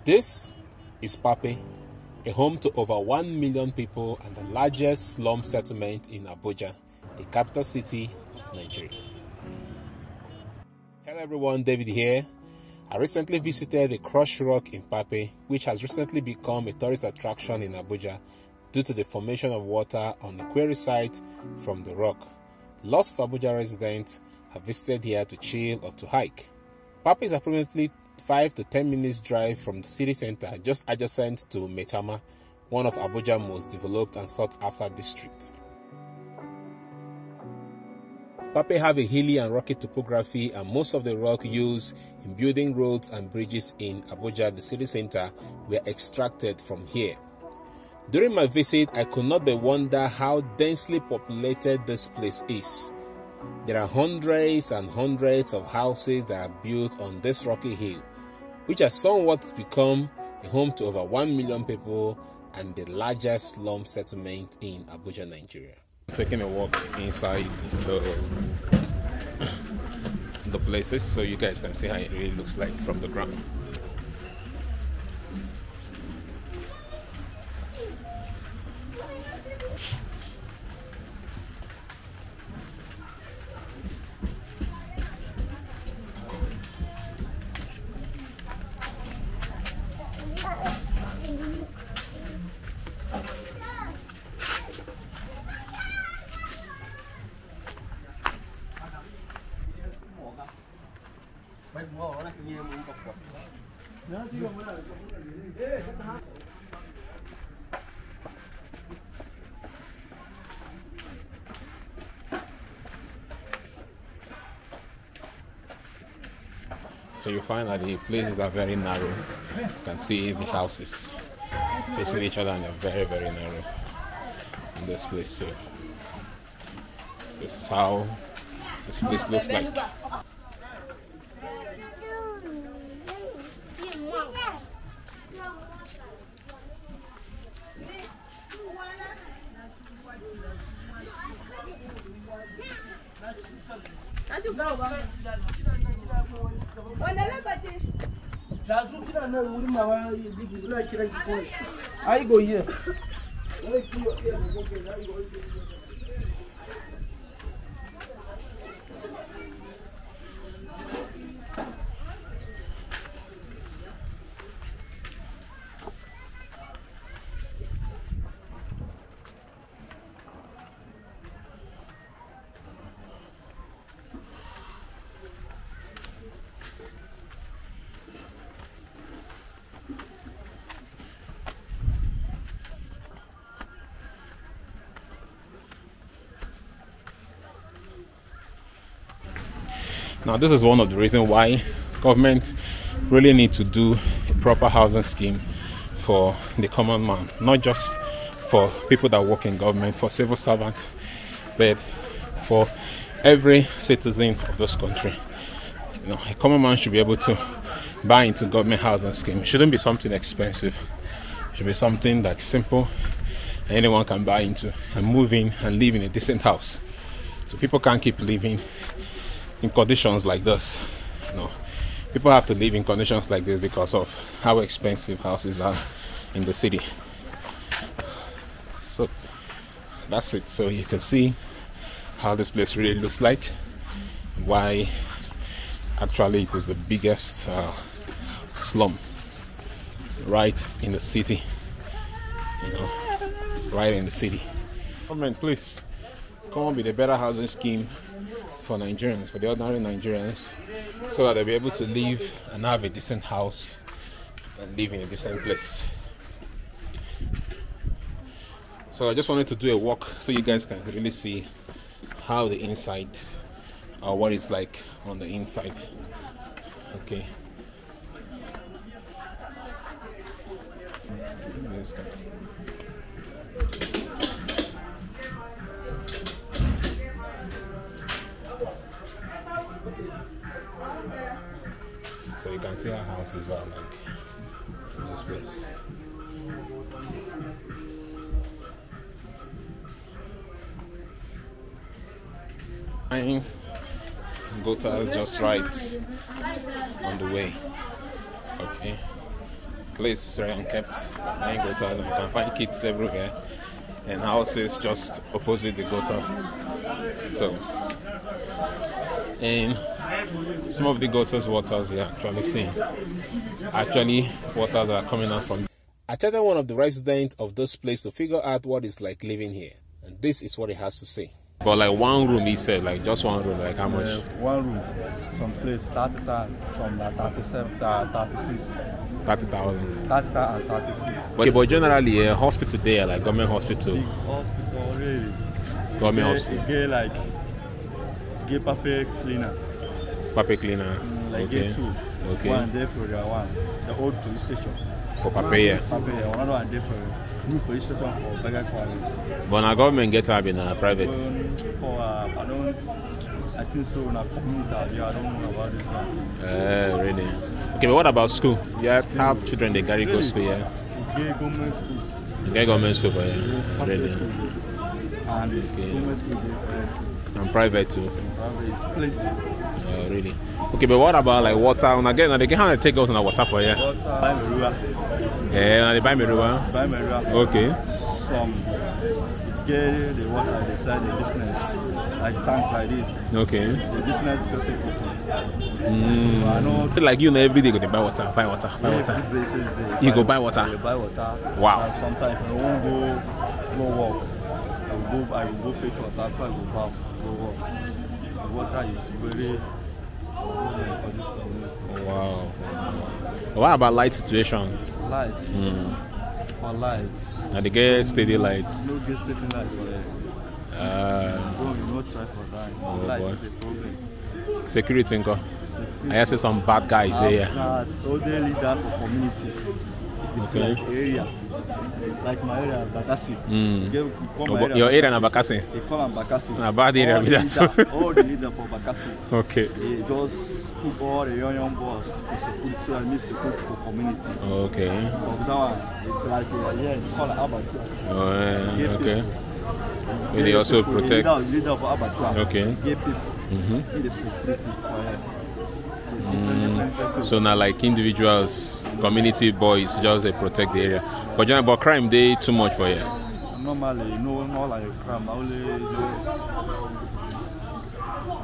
This is Mpape, a home to over 1 million people and the largest slum settlement in Abuja, the capital city of Nigeria. Hello everyone, David here. I recently visited the crushed rock in Mpape, which has recently become a tourist attraction in Abuja due to the formation of water on the quarry site from the rock. Lots of Abuja residents have visited here to chill or to hike. Mpape is approximately 5 to 10 minutes drive from the city center, just adjacent to Maitama, one of Abuja's most developed and sought-after districts. Mpape have a hilly and rocky topography, and most of the rock used in building roads and bridges in Abuja, the city center, were extracted from here. During my visit, I could not but wonder how densely populated this place is. There are hundreds and hundreds of houses that are built on this rocky hill, which has somewhat become a home to over 1 million people and the largest slum settlement in Abuja, Nigeria. I'm taking a walk inside the places so you guys can see how it really looks like from the ground. So you find that the places are very narrow. You can see the houses facing each other and they're very, very narrow in this place. So this is how this place looks like. I go here. Now this is one of the reasons why government really need to do a proper housing scheme for the common man, not just for people that work in government, for civil servants, but for every citizen of this country. You know, a common man should be able to buy into government housing scheme. It shouldn't be something expensive. It should be something that's simple and anyone can buy into and move in and live in a decent house. So people can't keep living in conditions like this. You know, people have to live in conditions like this because of how expensive houses are in the city. So that's it. So you can see how this place really looks like, why actually it is the biggest slum right in the city, you know, right in the city. Government, please come up with a better housing scheme for Nigerians, for the ordinary Nigerians, so that they'll be able to live and have a decent house and live in a decent place. So I just wanted to do a walk so you guys can really see how the inside or what it's like on the inside. Okay. This guy. So you can see how houses are like in this place. Gutter just right on the way. Okay. Place is very unkept. Gutter, you can find kids everywhere, and houses just opposite the gutter. So, and some of the gutter's waters you're actually seeing. Actually, waters are coming out from. I chatted one of the residents of this place to figure out what it's like living here, and this is what he has to say. But like one room, he said, like just one room, like how much? One room, some place 30,000, some like 37, 36. 30,000. 30,000 and 36. But generally, a hospital there, like government hospital. Big hospital, really. Government hospital. Get like, get Mpape cleaner. Mpape cleaner. Like okay. get 2. Okay. One there for the one, the old police station. For Mpape, yeah. Mpape, yeah. Another one there for new police station for Abuja Quarry. But now government get up in a private. I think so. In a community, I don't know about this now. Really? Okay, but what about school? Yeah, how children they carry go school, yeah. Get government school. You get government school, yeah. Really. And okay. Government school and private too. Private is plenty. Really? Okay, but what about like water? And again, they can how they take out on the water for you? Water, buy me river. Yeah, they buy me river. Buy me river. Okay. Some get the water inside the business, like tank like this. Okay. It's a business because it's it's like you know every day go to buy water, buy water, buy water. You go buy water. You buy water. Wow. And sometimes if I won't go walk, I will go fetch water. After I go back, go walk. The water is very important for this community. Wow. What about light situation? Light. For light. And they get steady light. No get steady light for it. You no try for that. Light is a problem. Security, I see some bad guys there. That's only leader for community. It's okay. Like area. Like my area, Bakassi. Your area in Bakassi? They call them Bakassi. A bad area. All the leader for Bakassi. Okay. They just put all the young boys for security, so I mean security for community. Okay. For that one, it's like they call it Abuja. Okay. They also protect. Leader of Abuja. Okay. Gay people. The security for so now like individuals, community boys, just they protect the area. But crime they too much for you. Normally, no, not like crime. Only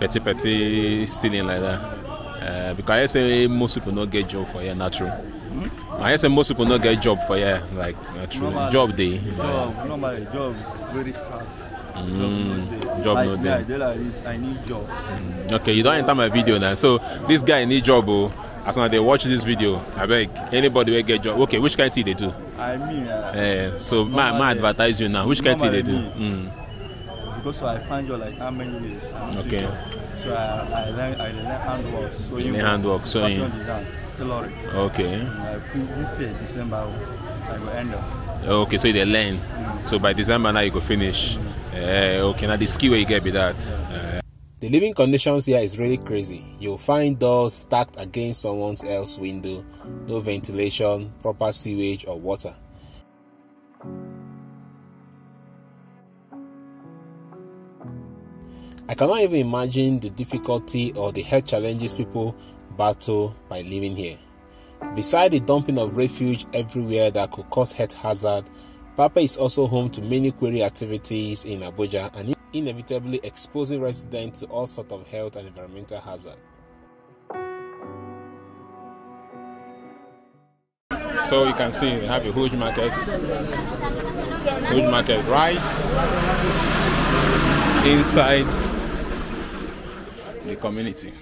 just petty stealing like that. Because I say most people not get job for you, not true. I say most people not get job for you, like not true. Normally, job day. Normally, job is very fast. Job like, no day. Like this, I need job. Okay, you don't enter my video now. So this guy need job. As long as they watch this video, I beg anybody will get job. Okay, which kind of thing they do? I mean, so my advertise you now. Which kind of thing they do? Because so I find you like how many years? Okay. So I learn handwork. Sewing. Handwork, sewing. Tailoring. Okay. This year, December, I will end up. Okay, so they learn. So by December now you go finish. Okay, now the skill where you get be that. The living conditions here is really crazy. You'll find doors stacked against someone else's window, no ventilation, proper sewage or water. I cannot even imagine the difficulty or the health challenges people battle by living here. Beside the dumping of refuge everywhere that could cause health hazard, Mpape is also home to many quarry activities in Abuja and inevitably exposing residents to all sorts of health and environmental hazards. So you can see they have a huge market right inside the community.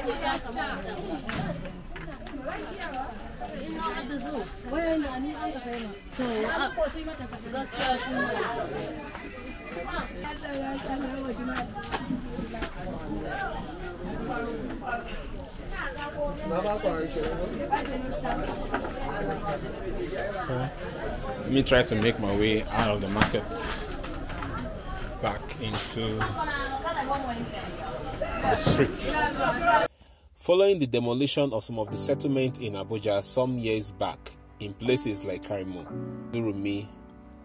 Let me try to make my way out of the market back into the streets. Following the demolition of some of the settlements in Abuja some years back in places like Karimu, Durumi,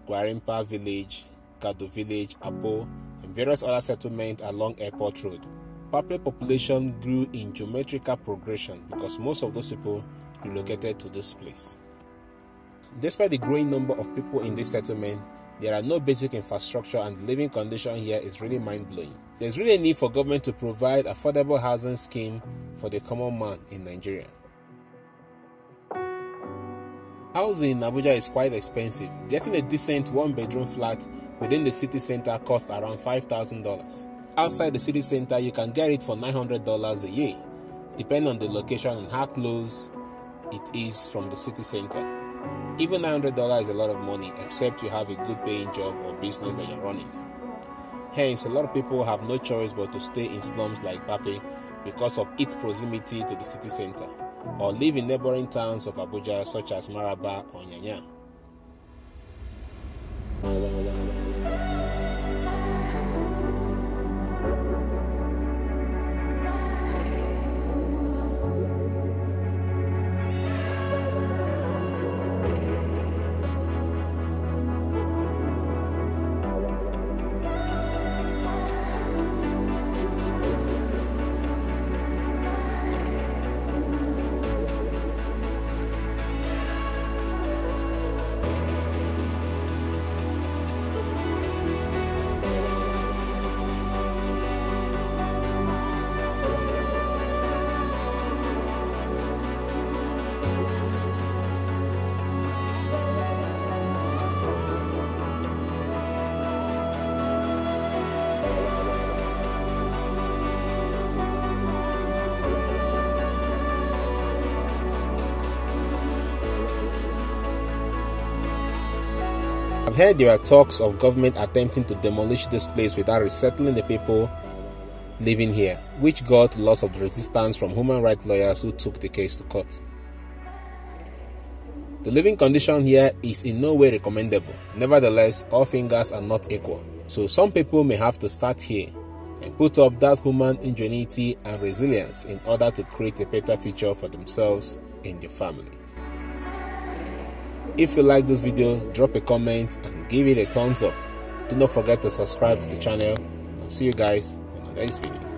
Gwarimpa village, Gado village, Apo, and various other settlements along Airport Road, Mpape population grew in geometrical progression because most of those people relocated to this place. Despite the growing number of people in this settlement, there are no basic infrastructure and the living condition here is really mind-blowing. There's really a need for government to provide affordable housing scheme for the common man in Nigeria. Housing in Abuja is quite expensive. Getting a decent one-bedroom flat within the city center costs around $5,000. Outside the city center, you can get it for $900 a year, depending on the location and how close it is from the city center. Even $900 is a lot of money, except you have a good paying job or business that you're running. Hence, a lot of people have no choice but to stay in slums like Mpape because of its proximity to the city center, or live in neighboring towns of Abuja such as Maraba or Nyanya. I've heard there are talks of government attempting to demolish this place without resettling the people living here, which got lots of resistance from human rights lawyers who took the case to court. The living condition here is in no way recommendable. Nevertheless, all fingers are not equal. So some people may have to start here and put up that human ingenuity and resilience in order to create a better future for themselves and their family. If you like this video, drop a comment and give it a thumbs up. Do not forget to subscribe to the channel, and I'll see you guys in the next video.